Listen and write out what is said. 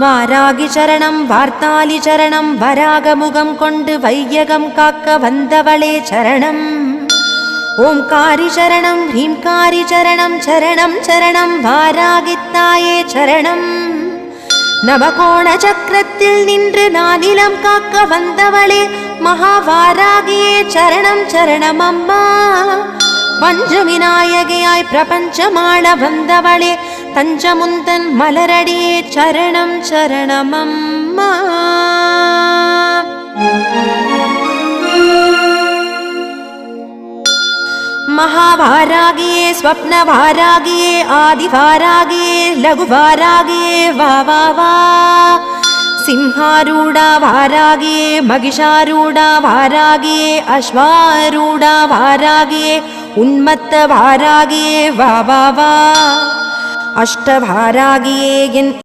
வாராகி சரணம் வார்த்தாலி சரணம் வராகமுகம் கொண்டு வையகம் காக்க வந்தவளே சரணம். ஓம்காரி சரணம் ஹ்ரீம்காரி சரணம் சரணம் சரணம் வாராகித்தாயே சரணம். நவகோண சக்கரத்தில் நின்று நானிலம் காக்க வந்தவளே மகாவாராகியே சரணம் சரணம் அம்மா. பஞ்சவிநாயகியாய் பிரபஞ்சமாள வந்தவளே தஞ்சமுந்தன் மலரடியே சரணம் சரணம் அம்மா. महावारागिये स्वप्नवारागिये आदिवारागिये लघुवारागिये वा वा वा. सिंहारूढा वारागिये महिषारूढा वारागिये अश्वारूढा वारागिये उन्मत्त वारागिये वा वा वा. अष्टवारागिये